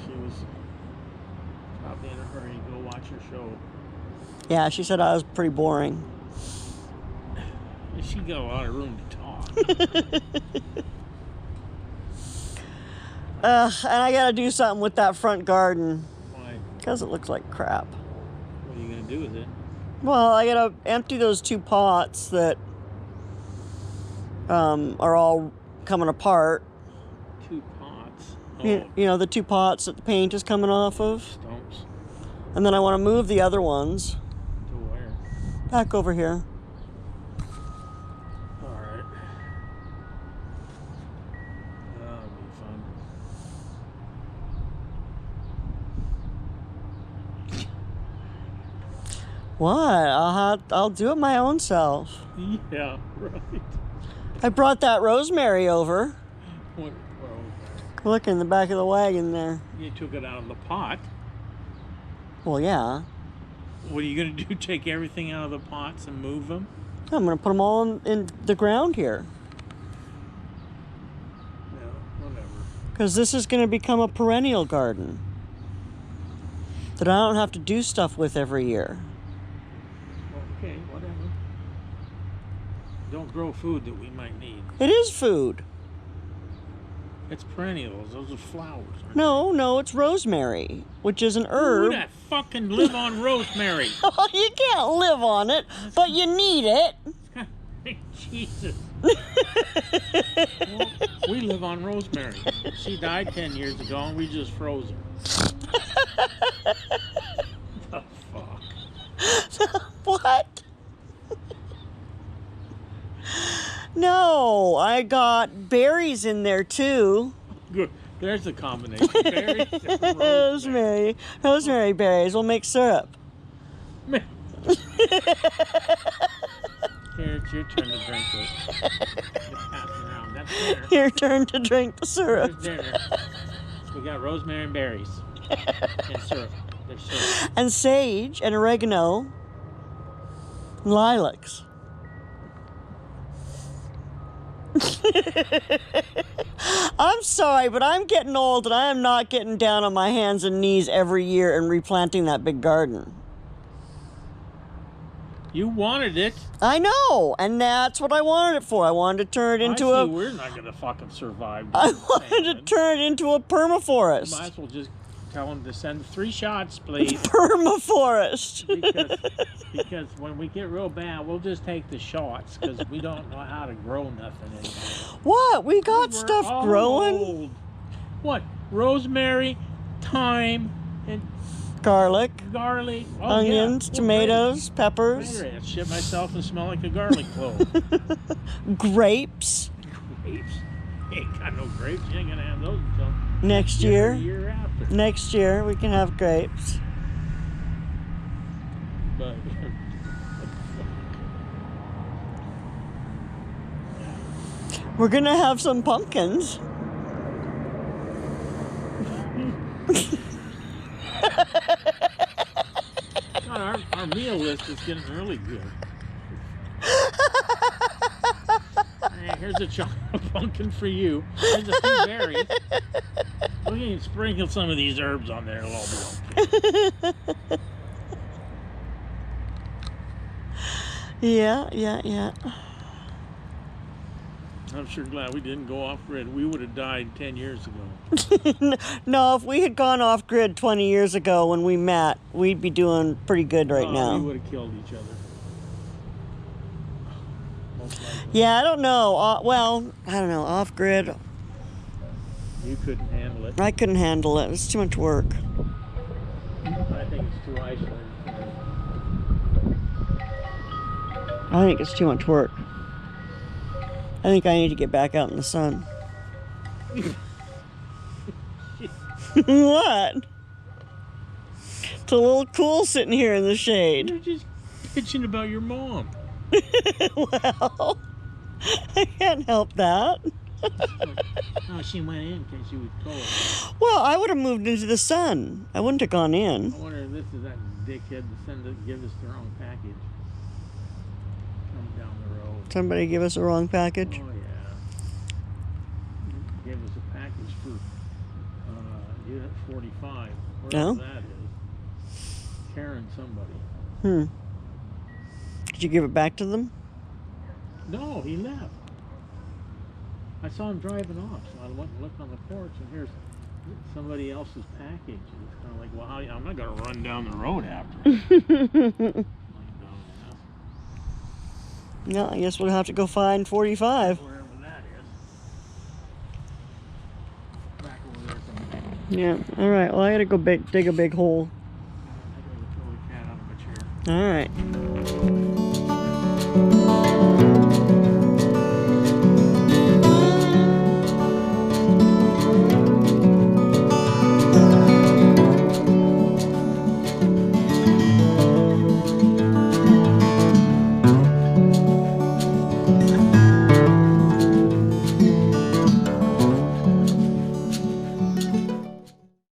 She was probably in a hurry to go watch her show. Yeah, she said I was pretty boring. She got a lot of room to talk. And I gotta do something with that front garden. Why? Because it looks like crap. What are you going to do with it? Well, I gotta empty those 2 pots that are all coming apart. 2 pots? Oh. You know, the 2 pots that the paint is coming off of. Stumps. And then I want to move the other ones. To where? Back over here. Alright. That'll be fun. What? I'll do it my own self. Yeah, right. I brought that rosemary over. What? Look in the back of the wagon there. You took it out of the pot. Well, yeah. What are you going to do? Take everything out of the pots and move them? I'm going to put them all in the ground here. No, whatever. Because this is going to become a perennial garden that I don't have to do stuff with every year. Okay, whatever. Don't grow food that we might need. It is food. It's perennials. Those are flowers. No, it's rosemary, which is an herb. Who that fucking live on rosemary? Oh, you can't live on it, but you need it. Jesus. Well, we live on rosemary. She died 10 years ago and we just froze her. The fuck? What? No, I got berries in there too. Good. There's the combination. Berries and Rosemary. Rosemary berries will make syrup. Here, it's your turn to drink it. Pass it around. That's dinner. Your turn to drink the syrup. There's dinner. We got rosemary and berries. And syrup. There's syrup. And sage and oregano and lilacs. I'm sorry, but I'm getting old and I am not getting down on my hands and knees every year and replanting that big garden. You wanted it. I know, and that's what I wanted it for. I wanted to turn it into We're not gonna fucking survive. I wanted to turn it into a permaforest. Might as well just tell them to send 3 shots, please. Permaforest. because when we get real bad, we'll just take the shots because we don't know how to grow nothing anymore. What? We got We're stuff growing. old. What? Rosemary, thyme, and Garlic, garlic, onions, tomatoes, peppers. I shit myself and smell like a garlic clove. Grapes. Grapes? You ain't got no grapes. You ain't gonna have those until Next year. The year after. Next year we can have grapes. But We're gonna have some pumpkins. God, our meal list is getting really good. Hey, here's a chocolate pumpkin for you. Here's a few berries. We can sprinkle some of these herbs on there. It'll all be okay. Yeah. I'm sure glad we didn't go off grid. We would have died 10 years ago. No, if we had gone off grid 20 years ago when we met, we'd be doing pretty good right now. We would have killed each other. Most likely. Yeah, I don't know. Well, I don't know. Off grid, You couldn't handle it. I couldn't handle it. It's too much work. I think it's too isolated. I think it's too much work. I think I need to get back out in the sun. What? It's a little cool sitting here in the shade. You're just bitching about your mom. Well, I can't help that. Oh, she went in because she was cold. Well, I would have moved into the sun. I wouldn't have gone in. I wonder if this is that dickhead that give us the wrong package. Comes down the road. Somebody give us a wrong package. Oh, yeah. Gave us a package for Unit 45. Wherever No? that is. Karen somebody. Hmm. Did you give it back to them? No, he left. I saw him driving off, so I went and looked on the porch, and here's somebody else's package. And it's kind of like, well, I'm not going to run down the road after him. No, I guess we'll have to go find 45. Wherever that is. Back over there somewhere. Yeah. All right. Well, I gotta go dig a big hole. I gotta throw the cat out of a chair. All right.